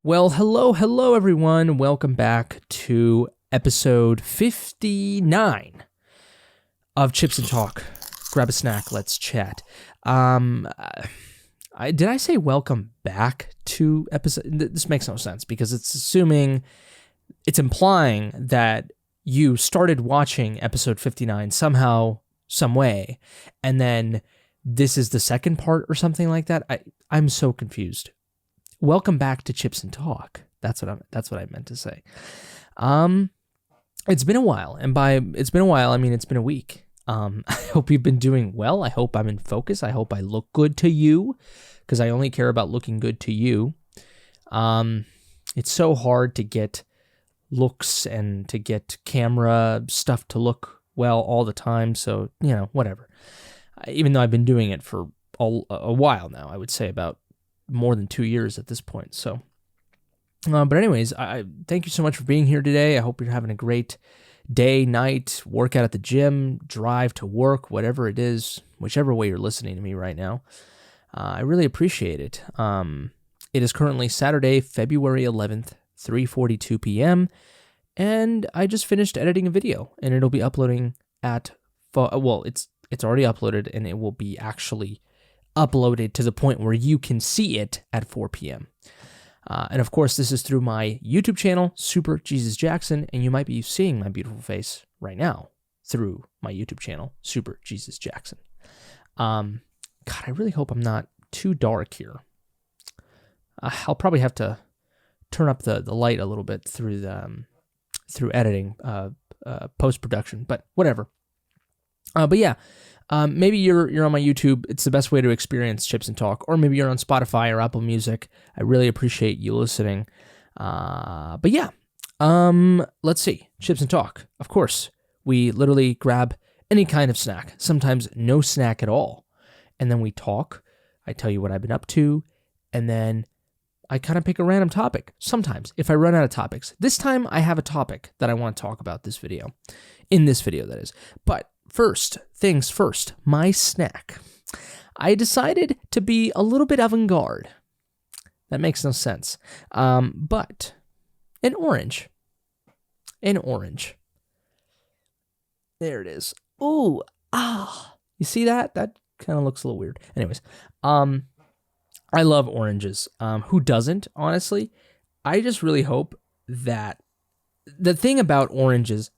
Well, hello, everyone. Welcome back to episode 59 of Chips and Talk. Grab a snack, let's chat. Did I say welcome back to episode? This makes no sense because it's implying that you started watching episode 59 somehow, some way, and then this is the second part or something like that. I'm so confused. Welcome back to Chips and Talk. That's what I meant to say. It's been a while, and by it's been a while, I mean it's been a week. I hope you've been doing well. I hope I'm in focus. I hope I look good to you, because I only care about looking good to you. It's so hard to get looks and to get camera stuff to look well all the time. So whatever. Even though I've been doing it for a while now, I would say about more than 2 years at this point. So, but anyways, I thank you so much for being here today. I hope you're having a great day, night, workout at the gym, drive to work, whatever it is, whichever way you're listening to me right now. I really appreciate it. It is currently Saturday, February 11th, 3:42 p.m., and I just finished editing a video, and it'll be uploading it's already uploaded, and it will be actually uploaded to the point where you can see it at 4 p.m. And of course, this is through my YouTube channel, superjesusjackson, and you might be seeing my beautiful face right now through my YouTube channel, superjesusjackson. God, I really hope I'm not too dark here. I'll probably have to turn up the light a little bit through editing, post-production, but whatever. But yeah. Maybe you're on my YouTube. It's the best way to experience Chips and Talk. Or maybe you're on Spotify or Apple Music. I really appreciate you listening. But yeah, let's see. Chips and Talk. Of course, we literally grab any kind of snack, sometimes no snack at all. And then we talk. I tell you what I've been up to. And then I kind of pick a random topic. Sometimes, if I run out of topics. This time, I have a topic that I want to talk about in this video, that is. But first things first, my snack. I decided to be a little bit avant-garde. That makes no sense. But an orange. There it is. Ooh, You see that? That kind of looks a little weird. Anyways, I love oranges. Who doesn't, honestly? I just really hope that the thing about oranges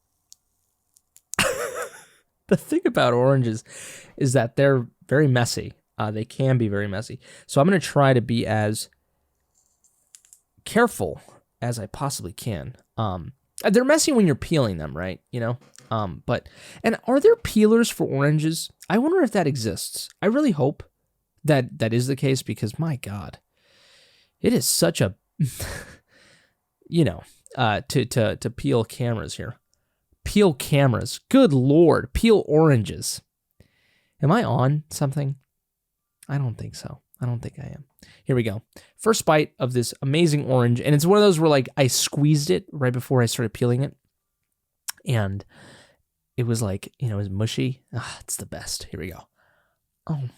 is that they're very messy. They can be very messy. So I'm going to try to be as careful as I possibly can. They're messy when you're peeling them, right? And are there peelers for oranges? I wonder if that exists. I really hope that is the case, because my God, it is such a, to peel cameras here. Peel cameras. Good Lord. Peel oranges. Am I on something? I don't think so. I don't think I am. Here we go. First bite of this amazing orange. And it's one of those where I squeezed it right before I started peeling it. And it was it was mushy. It's the best. Here we go. Oh.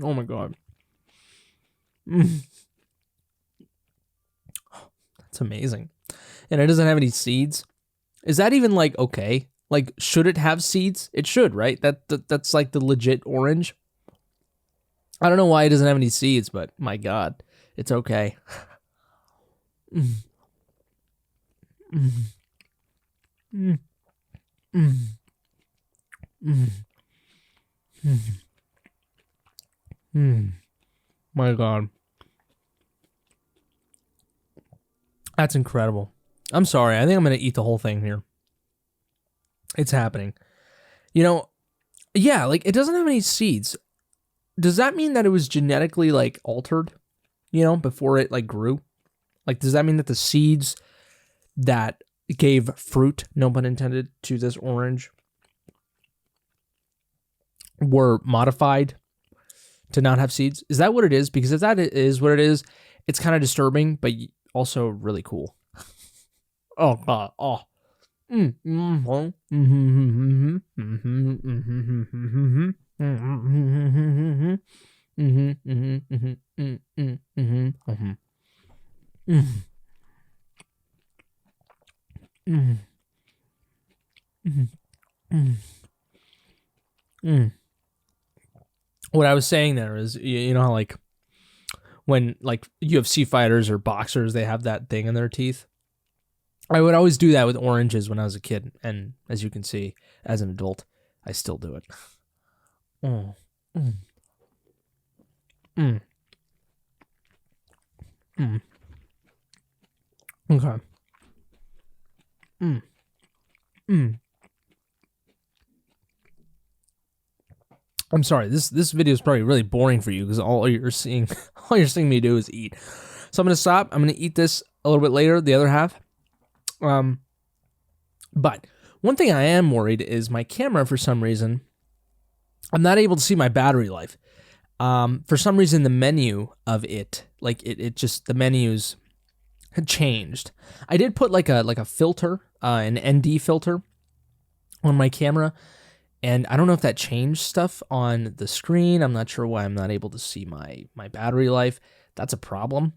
Oh my God. That's amazing. And it doesn't have any seeds. Is that even okay? Should it have seeds? It should, right? That's the legit orange. I don't know why it doesn't have any seeds, but my God, it's okay. My God. That's incredible. I'm sorry. I think I'm going to eat the whole thing here. It's happening. Yeah, it doesn't have any seeds. Does that mean that it was genetically altered, before it grew? Does that mean that the seeds that gave fruit, no pun intended, to this orange were modified to not have seeds? Is that what it is? Because if that is what it is, it's kind of disturbing, but also really cool. Oh God! Oh, Mm. Mhm. Mhm. Mhm. Mhm. Mhm. Mhm. Mhm. Mhm. Mhm. Mhm. Mhm. Mhm. What I was saying there is, you know how like when like UFC fighters or boxers, they have that thing in their teeth. I would always do that with oranges when I was a kid, and as you can see, as an adult, I still do it. Mm. Mm. Mm. Mm. Okay. Mm. Mm. I'm sorry. This video is probably really boring for you because all you're seeing all you're seeing me do is eat. So I'm gonna stop. I'm gonna eat this a little bit later, the other half. Um, but one thing I am worried is my camera. For some reason, I'm not able to see my battery life. For some reason, the menu of it, like it just the menus had changed. I did put like a filter, an ND filter, on my camera, and I don't know if that changed stuff on the screen. I'm not sure why I'm not able to see my battery life. That's a problem.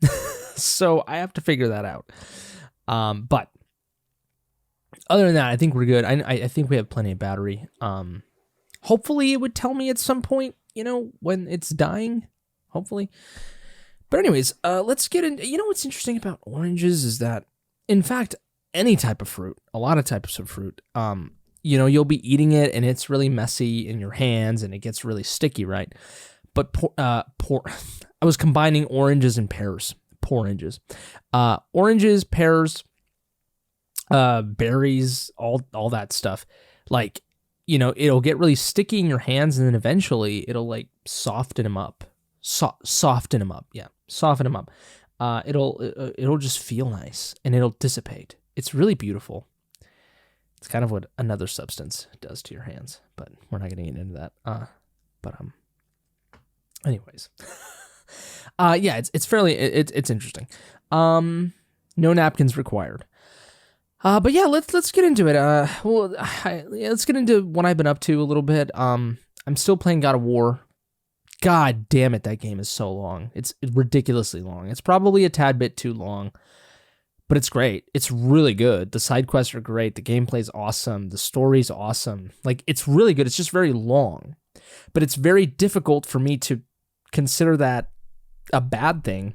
So I have to figure that out. But other than that, I think we're good. I think we have plenty of battery. Hopefully it would tell me at some point, when it's dying. Hopefully. But anyways, let's get into, what's interesting about oranges is that, in fact, any type of fruit, a lot of types of fruit, you'll be eating it and it's really messy in your hands and it gets really sticky, right? But I was combining oranges and pears. Poranges. Oranges, pears, berries, all that stuff. Like, it'll get really sticky in your hands and then eventually it'll like soften them up. Soften them up. Yeah. Soften them up. It'll just feel nice and it'll dissipate. It's really beautiful. It's kind of what another substance does to your hands, but we're not going to get into that. Anyways, yeah, it's fairly it's interesting. No napkins required. But yeah, let's get into it. Let's get into what I've been up to a little bit. I'm still playing God of War. God damn it, that game is so long. It's ridiculously long. It's probably a tad bit too long, but it's great. It's really good. The side quests are great. The gameplay's awesome. The story's awesome. Like, it's really good. It's just very long, but it's very difficult for me to consider that a bad thing,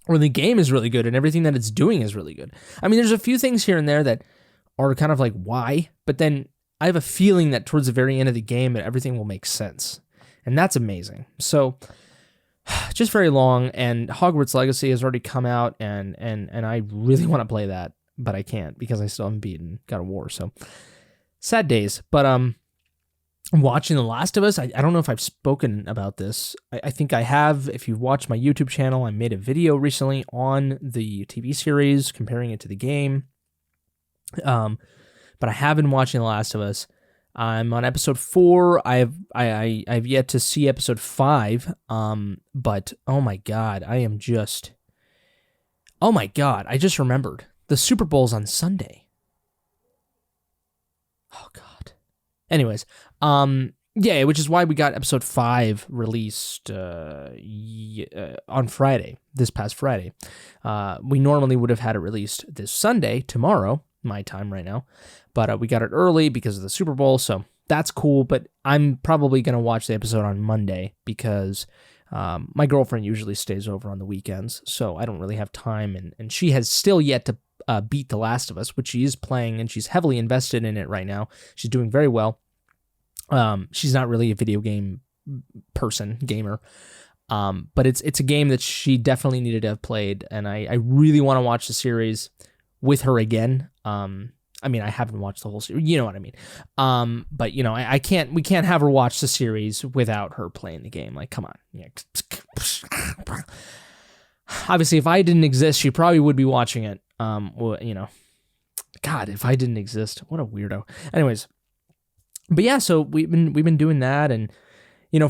or the game is really good and everything that it's doing is really good. I mean, there's a few things here and there that are kind of like, why? But then I have a feeling that towards the very end of the game, everything will make sense. And that's amazing. So, just very long, and Hogwarts Legacy has already come out, and I really want to play that, but I can't because I still haven't beaten God of War. So, sad days. But I'm watching The Last of Us. I don't know if I've spoken about this. I think I have. If you watch my YouTube channel, I made a video recently on the TV series, comparing it to the game. But I have been watching The Last of Us. I'm on episode 4. I've yet to see episode 5. But oh my god, I just remembered the Super Bowl's on Sunday. Oh god. Anyways, yeah, which is why we got episode 5 released on Friday, this past Friday. We normally would have had it released this Sunday, tomorrow, my time right now, but we got it early because of the Super Bowl, so that's cool. But I'm probably going to watch the episode on Monday because my girlfriend usually stays over on the weekends, so I don't really have time, and she has still yet to beat The Last of Us, which she is playing, and she's heavily invested in it right now. She's doing very well. She's not really a video game gamer, but it's a game that she definitely needed to have played, and I really want to watch the series with her again. I mean, I haven't watched the whole series, you know what I mean? But we can't have her watch the series without her playing the game. Like, come on. Yeah. Obviously, if I didn't exist, she probably would be watching it. God, if I didn't exist, what a weirdo. Anyways, but yeah, so we've been doing that, and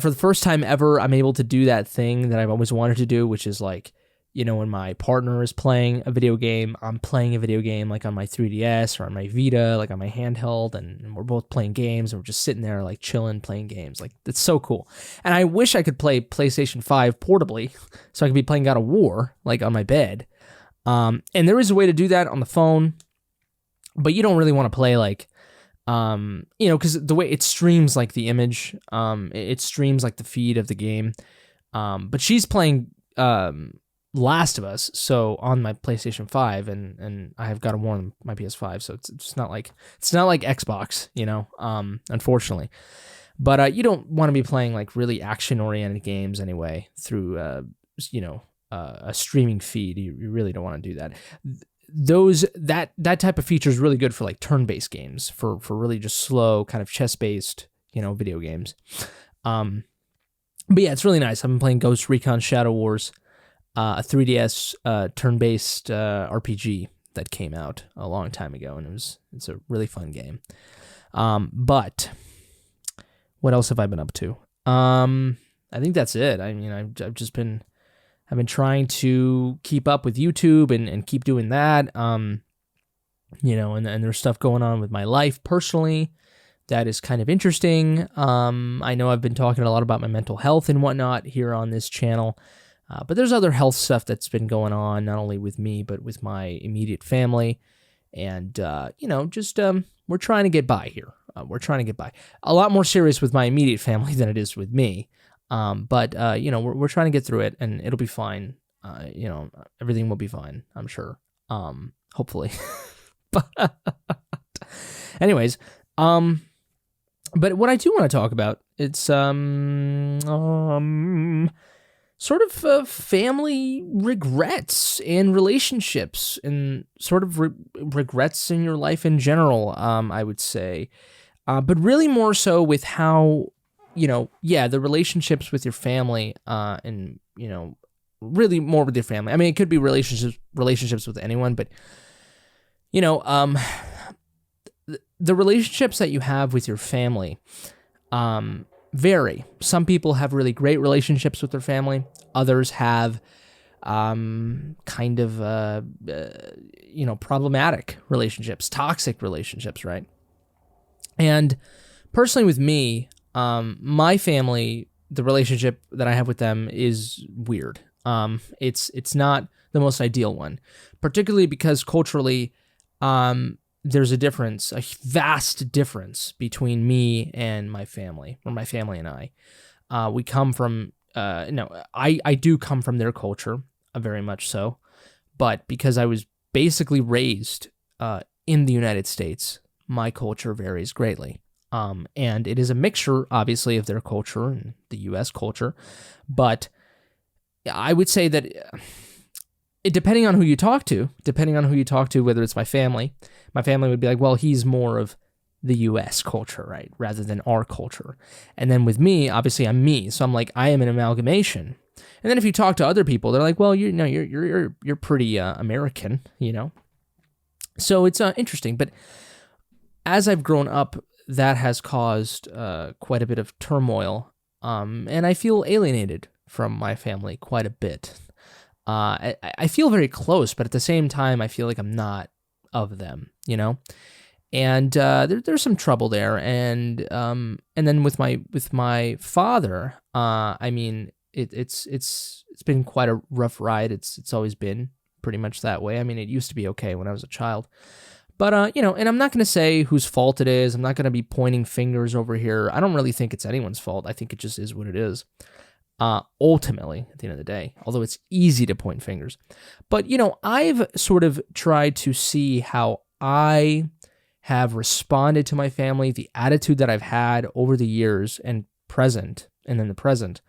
for the first time ever, I'm able to do that thing that I've always wanted to do, which is like when my partner is playing a video game, I'm playing a video game like on my 3DS or on my Vita, like on my handheld, and we're both playing games and we're just sitting there like chilling, playing games. Like, it's so cool. And I wish I could play PlayStation 5 portably so I could be playing God of War like on my bed. And there is a way to do that on the phone, but you don't really want to play like, because the way it streams like the image, it streams like the feed of the game. But she's playing Last of Us, so on my PlayStation 5, and I have God of War on my PS5, so it's not like Xbox, unfortunately. But you don't want to be playing like really action-oriented games anyway through a streaming feed. You really don't want to do that. That type of feature is really good for like turn-based games, for really just slow kind of chess-based video games. But yeah, it's really nice. I've been playing Ghost Recon Shadow Wars, a 3DS turn-based RPG that came out a long time ago, and it's a really fun game. But what else have I been up to? I think that's it. I mean, I've been trying to keep up with YouTube and keep doing that. And there's stuff going on with my life personally that is kind of interesting. I know I've been talking a lot about my mental health and whatnot here on this channel, but there's other health stuff that's been going on, not only with me, but with my immediate family. And, we're trying to get by here. We're trying to get by. A lot more serious with my immediate family than it is with me. But we're trying to get through it, and it'll be fine. Everything will be fine, I'm sure. Hopefully. But anyways, but what I do want to talk about, it's sort of family regrets and relationships, and sort of regrets in your life in general, I would say. But really more so with how, the relationships with your family, and, really more with your family. I mean, it could be relationships with anyone, but, the relationships that you have with your family, vary. Some people have really great relationships with their family. Others have, kind of, problematic relationships, toxic relationships, right? And personally with me, my family, the relationship that I have with them is weird. It's not the most ideal one, particularly because culturally, there's a difference, a vast difference between me and my family, or my family and I. We come from, I do come from their culture, very much so, but because I was basically raised in the United States, my culture varies greatly. And it is a mixture, obviously, of their culture and the U.S. culture, but I would say that depending on who you talk to, whether it's my family would be like, well, he's more of the U.S. culture, right, rather than our culture. And then with me, obviously, I'm me, so I'm like, I am an amalgamation. And then if you talk to other people, they're like, well, you're pretty American, So it's interesting, but as I've grown up, that has caused quite a bit of turmoil, and I feel alienated from my family quite a bit. I feel very close, but at the same time, I feel like I'm not of them, And there's some trouble there, and then with my father, I mean, it's been quite a rough ride. It's always been pretty much that way. I mean, it used to be okay when I was a child. But, and I'm not going to say whose fault it is. I'm not going to be pointing fingers over here. I don't really think it's anyone's fault. I think it just is what it is. Ultimately, at the end of the day, although it's easy to point fingers. But, I've sort of tried to see how I have responded to my family, the attitude that I've had over the years and then the present.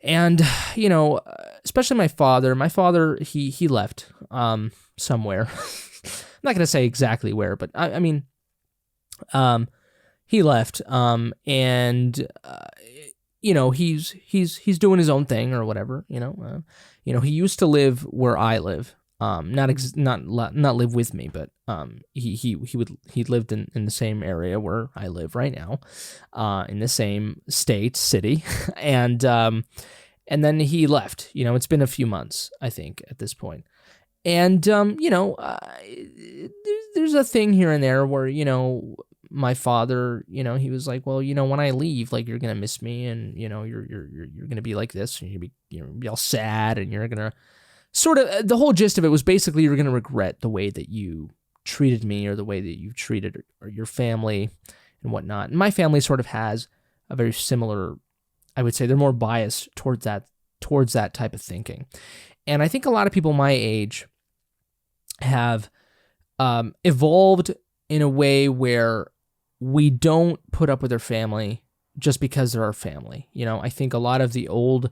And, especially my father, he left somewhere. I'm not going to say exactly where, but I mean, he left, and he's doing his own thing or whatever. He used to live where I live, not live with me, but he lived in the same area where I live right now, in the same city, and And then he left. It's been a few months, I think, at this point. And, there's a thing here and there where, my father, he was like, well, when I leave, like, you're going to miss me, and, you're going to be like this, and you're going to be all sad, and you're going to sort of, the whole gist of it was basically you're going to regret the way that you treated me, or the way that you treated or your family and whatnot. And my family sort of has a very similar, I would say they're more biased towards that type of thinking. And I think a lot of people my age have evolved in a way where we don't put up with their family just because they're our family. I think a lot of the older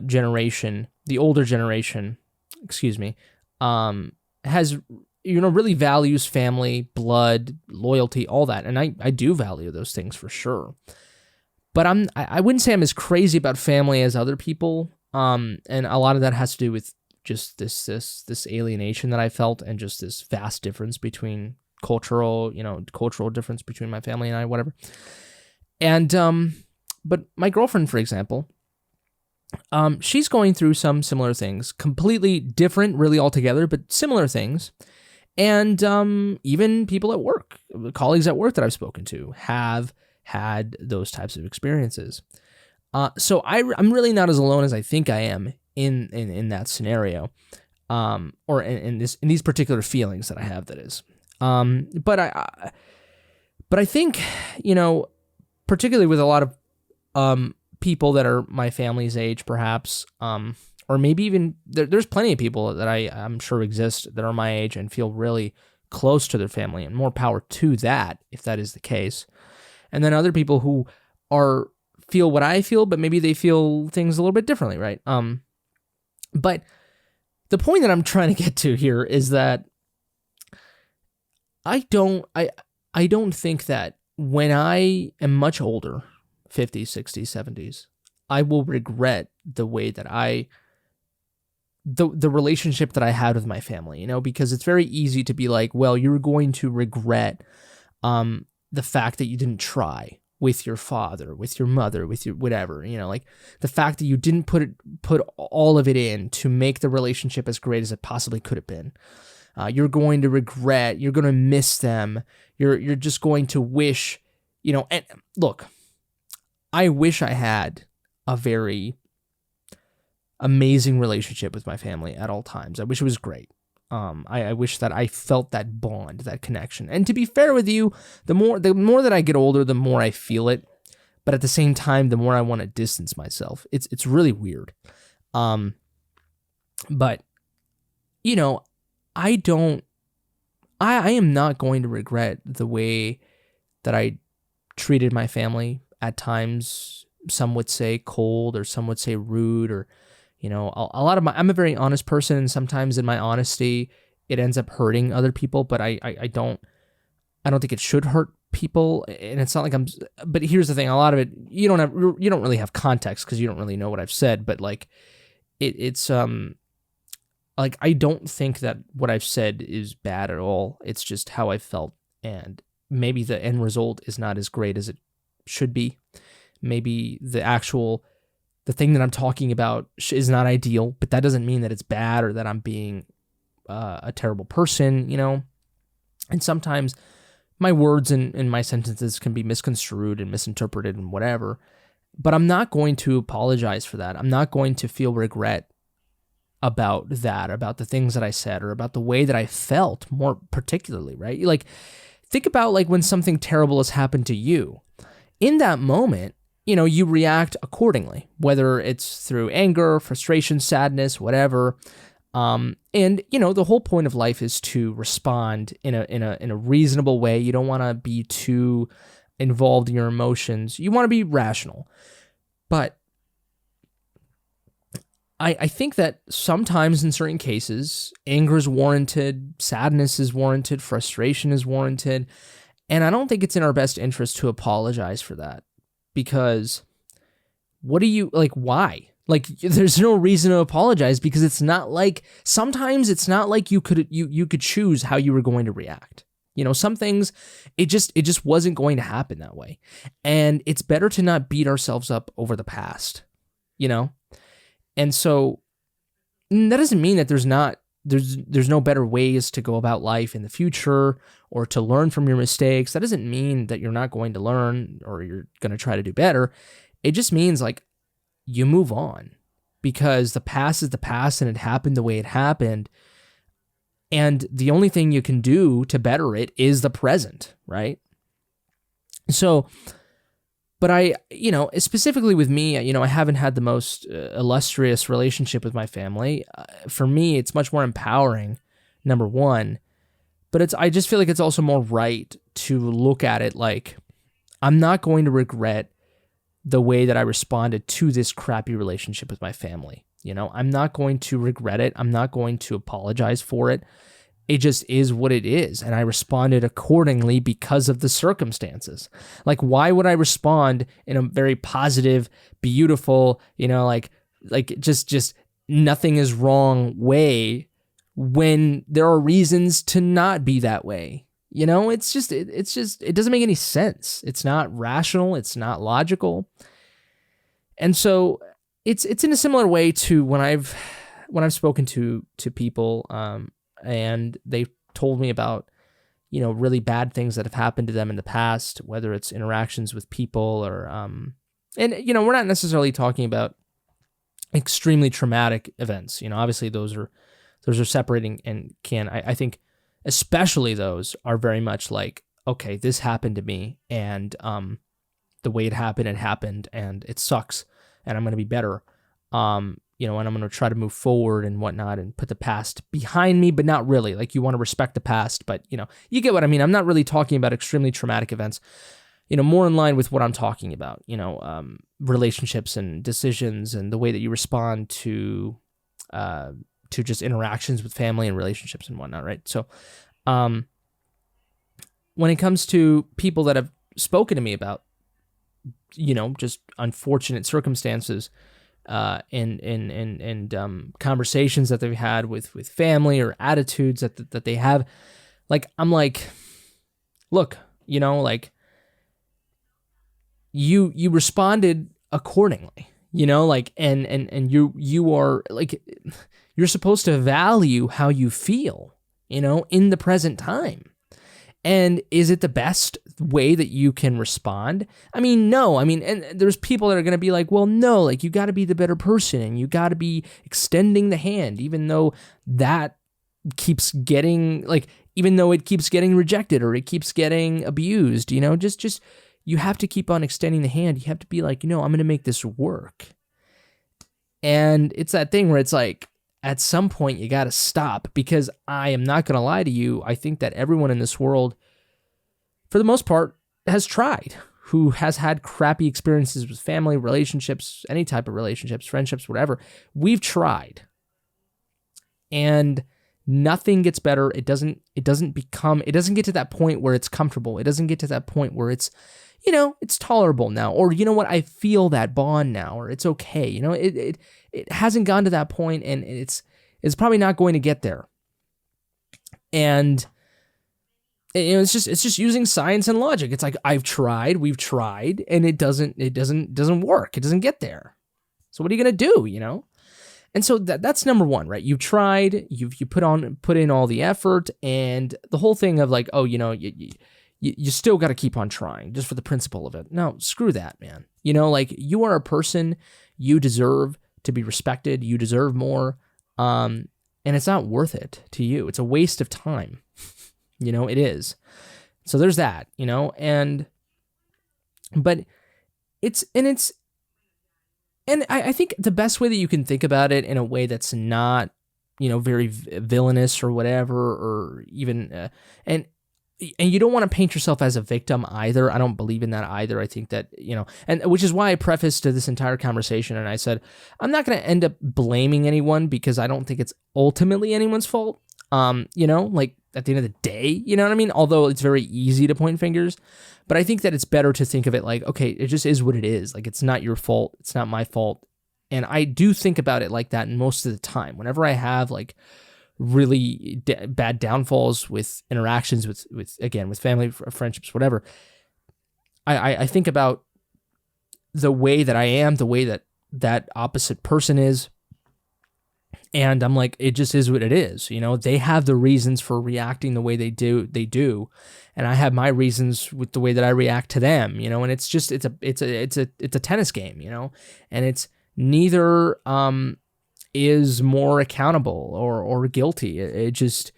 generation, has, really values family, blood, loyalty, all that. And I do value those things for sure. But I wouldn't say I'm as crazy about family as other people. And a lot of that has to do with just this alienation that I felt, and just this vast difference between cultural difference between my family and I, whatever. And but my girlfriend, for example, she's going through some similar things, completely different, really altogether, but similar things. And even people at work, colleagues at work that I've spoken to, have had those types of experiences. So I'm really not as alone as I think I am in that scenario, or in these particular feelings that I have. That is, but I think, particularly with a lot of people that are my family's age, perhaps, or maybe even there's plenty of people that I'm sure exist that are my age and feel really close to their family, and more power to that if that is the case. And then other people who feel what I feel, but maybe they feel things a little bit differently, right? But the point that I'm trying to get to here is that I don't think that when I am much older, 50s, 60s, 70s, I will regret the way that the relationship that I had with my family, because it's very easy to be like, well, you're going to regret the fact that you didn't try with your father, with your mother, with your whatever, like the fact that you didn't put all of it in to make the relationship as great as it possibly could have been. You're going to regret, you're going to miss them. You're just going to wish, and look, I wish I had a very amazing relationship with my family at all times. I wish it was great. I wish that I felt that bond, that connection. And to be fair with you, the more that I get older, the more I feel it. But at the same time, the more I want to distance myself. It's really weird. But I am not going to regret the way that I treated my family at times. Some would say cold, or some would say rude, or a lot of I'm a very honest person, and sometimes in my honesty, it ends up hurting other people, but I don't think it should hurt people. And it's not like but here's the thing, a lot of it, you don't really have context because you don't really know what I've said, but like it's like, I don't think that what I've said is bad at all. It's just how I felt, and maybe the end result is not as great as it should be. Maybe the thing that I'm talking about is not ideal, but that doesn't mean that it's bad or that I'm being a terrible person, And sometimes my words and my sentences can be misconstrued and misinterpreted and whatever, but I'm not going to apologize for that. I'm not going to feel regret about that, about the things that I said, or about the way that I felt more particularly, right? Like, think about like when something terrible has happened to you. In that moment, you react accordingly, whether it's through anger, frustration, sadness, whatever. And the whole point of life is to respond in a reasonable way. You don't want to be too involved in your emotions. You want to be rational. But I think that sometimes in certain cases, anger is warranted, sadness is warranted, frustration is warranted. And I don't think it's in our best interest to apologize for that. Because why? Like, there's no reason to apologize, because sometimes it's not like you could choose how you were going to react. Some things, it just wasn't going to happen that way. And it's better to not beat ourselves up over the past, And so that doesn't mean that there's no better ways to go about life in the future or to learn from your mistakes. That doesn't mean that you're not going to learn or you're going to try to do better. It just means like you move on, because the past is the past and it happened the way it happened. And the only thing you can do to better it is the present, right? So, but specifically with me, I haven't had the most illustrious relationship with my family. For me, it's much more empowering, number one. But I just feel like it's also more right to look at it like, I'm not going to regret the way that I responded to this crappy relationship with my family. I'm not going to regret it. I'm not going to apologize for it. It just is what it is. And I responded accordingly because of the circumstances. Like, why would I respond in a very positive, beautiful, just nothing is wrong way when there are reasons to not be that way? It doesn't make any sense. It's not rational. It's not logical. And so it's in a similar way to when I've spoken to people, and they've told me about, really bad things that have happened to them in the past, whether it's interactions with people or, and we're not necessarily talking about extremely traumatic events. Obviously those are separating and I think especially those are very much like, okay, this happened to me, and the way it happened, and it sucks, and I'm going to be better, and I'm going to try to move forward and whatnot and put the past behind me, but not really. Like, you want to respect the past, but, you get what I mean. I'm not really talking about extremely traumatic events, more in line with what I'm talking about, relationships and decisions and the way that you respond to just interactions with family and relationships and whatnot, right? So, when it comes to people that have spoken to me about, just unfortunate circumstances, and conversations that they've had with family or attitudes that they have, like, I'm like, look, like, you responded accordingly, like, and you are like, you're supposed to value how you feel, in the present time. And is it the best way that you can respond? I mean, no. I mean, and there's people that are going to be like, well, no, like, you got to be the better person and you got to be extending the hand, even though that keeps getting, like, even though it keeps getting rejected or it keeps getting abused, just you have to keep on extending the hand. You have to be like, I'm going to make this work. And it's that thing where it's like, at some point you got to stop, because I am not going to lie to you. I think that everyone in this world, for the most part, has tried, who has had crappy experiences with family, relationships, any type of relationships, friendships, whatever. We've tried. And nothing gets better. It doesn't get to that point where it's comfortable. It doesn't get to that point where it's, it's tolerable now, or, what, I feel that bond now, or it's okay. It hasn't gone to that point, and it's probably not going to get there. And it's just using science and logic. It's like, we've tried, and it doesn't work. It doesn't get there. So what are you going to do, And so that's number one, right? You've tried, you put in all the effort, and the whole thing of like, oh, you still got to keep on trying just for the principle of it. No, screw that, man. Like, you are a person, you deserve to be respected, you deserve more, and it's not worth it to you. It's a waste of time. It is. So there's that, and I think the best way that you can think about it in a way that's not, very villainous or whatever, or even, and you don't want to paint yourself as a victim either. I don't believe in that either. I think that, and which is why I prefaced to this entire conversation, and I said, I'm not going to end up blaming anyone, because I don't think it's ultimately anyone's fault. Like, at the end of the day, you know what I mean? Although it's very easy to point fingers, but I think that it's better to think of it like, okay, it just is what it is. Like, it's not your fault. It's not my fault. And I do think about it like that most of the time. Whenever I have like really bad downfalls with interactions with family, friendships, whatever, I think about the way that I am, the way that opposite person is, And I'm like, it just is what it is. They have the reasons for reacting the way they do. And I have my reasons with the way that I react to them, and it's just, it's a tennis game, and it's neither, is more accountable or guilty. It just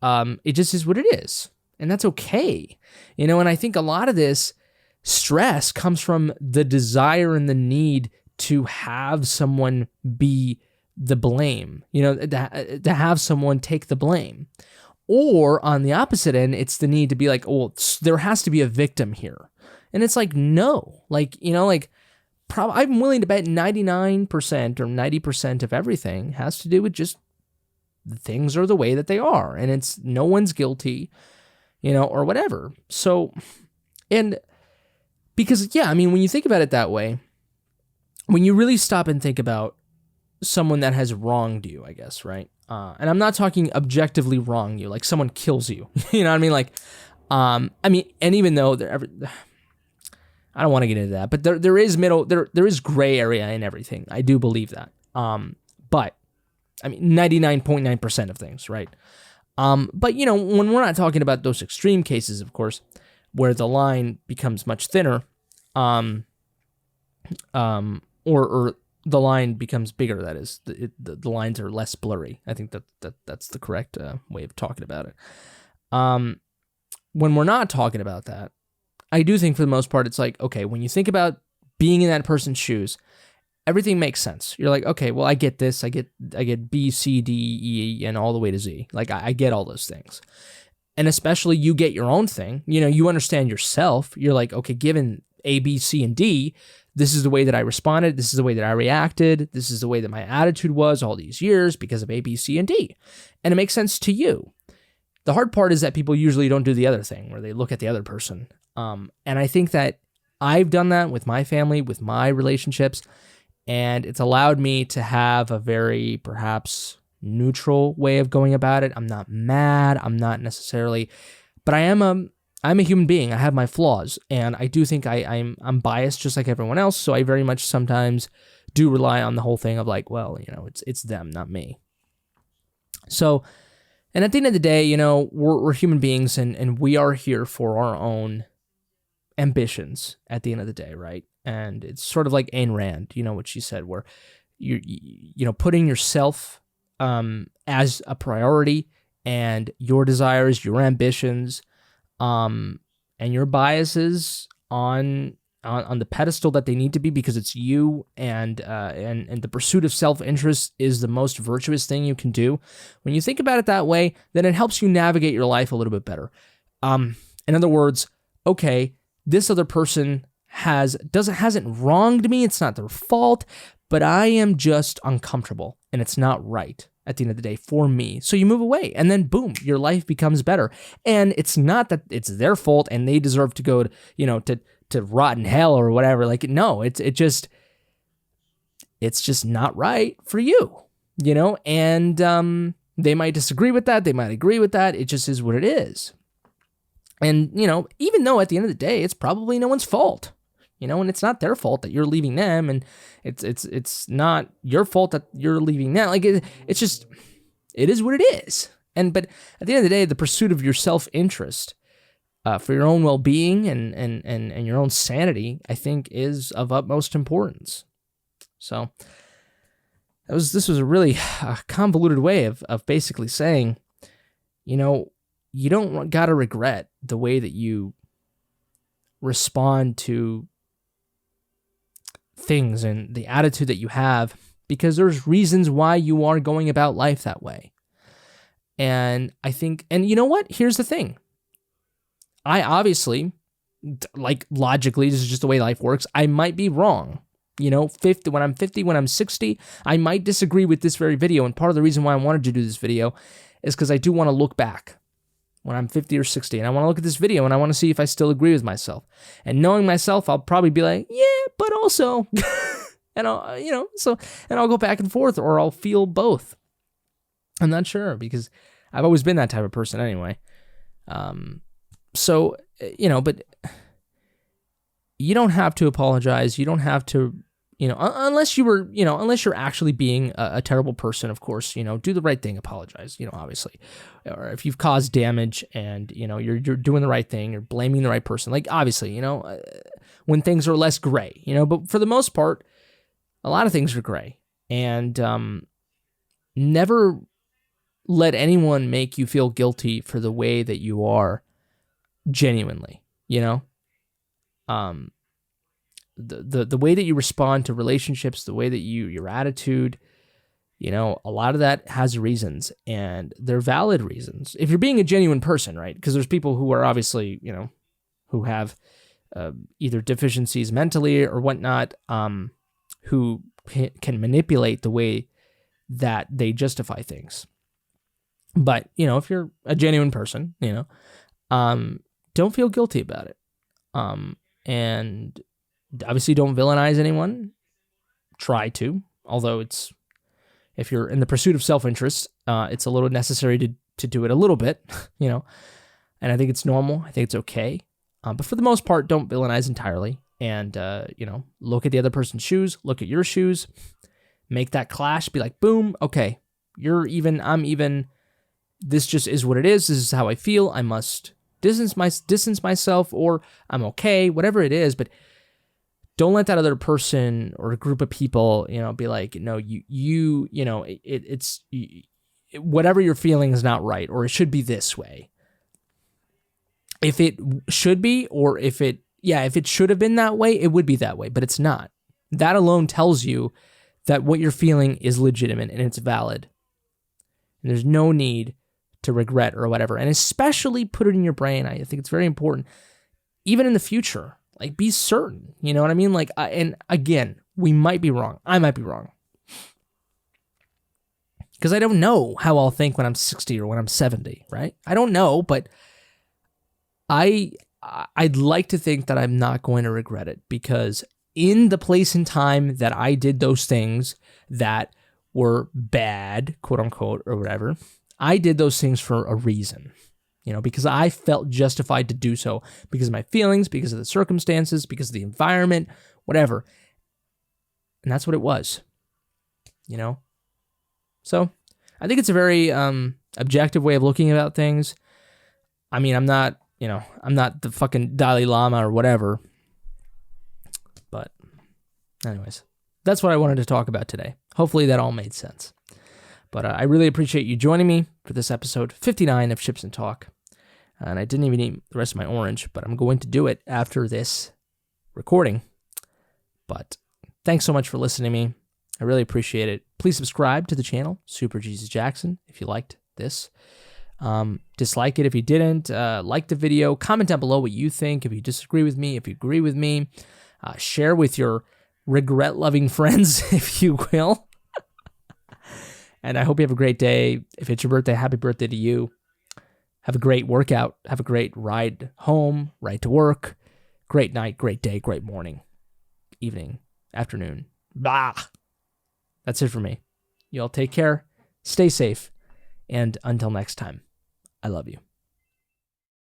is what it is. And that's okay. And I think a lot of this stress comes from the desire and the need to have someone be the blame, to have someone take the blame. Or on the opposite end, it's the need to be like, oh, there has to be a victim here. And it's like, no, I'm willing to bet 99% or 90% of everything has to do with just things are the way that they are. And it's no one's guilty, or whatever. So, and because, yeah, I mean, when you think about it that way, when you really stop and think about someone that has wronged you, I guess, right? And I'm not talking objectively wrong you, like someone kills you. You know what I mean? Like, and even though I don't want to get into that, but there is gray area in everything. I do believe that. But I mean, 99.9% of things, right? But when we're not talking about those extreme cases, of course, where the line becomes much thinner, or the line becomes bigger. That is, the lines are less blurry. I think that's the correct way of talking about it. When we're not talking about that, I do think for the most part, it's like, okay, when you think about being in that person's shoes, everything makes sense. You're like, okay, well, I get this. I get B, C, D, E, and all the way to Z. Like, I get all those things. And especially you get your own thing. You understand yourself. You're like, okay, given A, B, C, and D, this is the way that I responded. This is the way that I reacted. This is the way that my attitude was all these years because of A, B, C, and D. And it makes sense to you. The hard part is that people usually don't do the other thing where they look at the other person. And I think that I've done that with my family, with my relationships, and it's allowed me to have a very perhaps neutral way of going about it. I'm not mad. I'm not necessarily, but I'm a human being. I have my flaws, and I do think I'm biased just like everyone else. So I very much sometimes do rely on the whole thing of like, well, it's them, not me. So, and at the end of the day, we're human beings, and we are here for our own ambitions at the end of the day, right? And it's sort of like Ayn Rand, what she said, where you putting yourself as a priority, and your desires, your ambitions, and your biases on the pedestal that they need to be because it's you, and the pursuit of self-interest is the most virtuous thing you can do. When you think about it that way, then it helps you navigate your life a little bit better. In other words, okay, this other person hasn't wronged me. It's not their fault, but I am just uncomfortable, and it's not right at the end of the day for me. So you move away, and then boom, your life becomes better. And it's not that it's their fault and they deserve to go to rot in hell or whatever. Like, no, it's just not right for you, and they might disagree with that. They might agree with that. It just is what it is. And, even though at the end of the day, it's probably no one's fault, and it's not their fault that you're leaving them, and it's not your fault that you're leaving them. Like, it's just, it is what it is. But at the end of the day, the pursuit of your self-interest for your own well-being and your own sanity, I think, is of utmost importance. So this was a really convoluted way of basically saying, you don't got to regret the way that you respond to things and the attitude that you have, because there's reasons why you are going about life that way. And I think, and you know what? Here's the thing. I obviously, like, logically, this is just the way life works. I might be wrong. 50, when I'm 50, when I'm 60, I might disagree with this very video. And part of the reason why I wanted to do this video is because I do want to look back when I'm 50 or 60, and I want to look at this video and I want to see if I still agree with myself. And knowing myself, I'll probably be like, yeah, but also, and I'll go back and forth, or I'll feel both. I'm not sure, because I've always been that type of person anyway. But you don't have to apologize. You don't have to Unless you're actually being a terrible person, of course, do the right thing, apologize, obviously. Or if you've caused damage and, you're doing the right thing, you're blaming the right person, like, obviously, when things are less gray, but for the most part, a lot of things are gray. And never let anyone make you feel guilty for the way that you are genuinely, the way that you respond to relationships, the way that your attitude, a lot of that has reasons, and they're valid reasons. If you're being a genuine person, right? Because there's people who are obviously, who have either deficiencies mentally or whatnot, who can manipulate the way that they justify things. But, if you're a genuine person, don't feel guilty about it. And obviously don't villainize anyone. Try to, although if you're in the pursuit of self-interest, it's a little necessary to do it a little bit, and I think it's normal. I think it's okay. But for the most part, don't villainize entirely. And, look at the other person's shoes, look at your shoes, make that clash, be like, boom, okay, you're even, I'm even, this just is what it is. This is how I feel. I must distance myself, or I'm okay, whatever it is. But don't let that other person or a group of people, be like, no, it's whatever you're feeling is not right, or it should be this way. If it should be, or if it should have been that way, it would be that way, but it's not. That alone tells you that what you're feeling is legitimate and it's valid. And there's no need to regret or whatever. And especially put it in your brain. I think it's very important, even in the future. Like, be certain, you know what I mean? Like, and again, we might be wrong. I might be wrong. Because I don't know how I'll think when I'm 60 or when I'm 70, right? I don't know, but I'd like to think that I'm not going to regret it, because in the place and time that I did those things that were bad, quote unquote, or whatever, I did those things for a reason. Because I felt justified to do so, because of my feelings, because of the circumstances, because of the environment, whatever. And that's what it was, So I think it's a very objective way of looking about things. I mean, I'm not the fucking Dalai Lama or whatever. But anyways, that's what I wanted to talk about today. Hopefully that all made sense. But I really appreciate you joining me for this episode 59 of Chips and Talk. And I didn't even eat the rest of my orange, but I'm going to do it after this recording. But thanks so much for listening to me. I really appreciate it. Please subscribe to the channel, superjesusjackson, if you liked this. Dislike it if you didn't. Like the video. Comment down below what you think, if you disagree with me, if you agree with me. Share with your regret-loving friends, if you will. And I hope you have a great day. If it's your birthday, happy birthday to you. Have a great workout. Have a great ride home, ride to work. Great night, great day, great morning, evening, afternoon. Blah. That's it for me. You all take care. Stay safe. And until next time, I love you.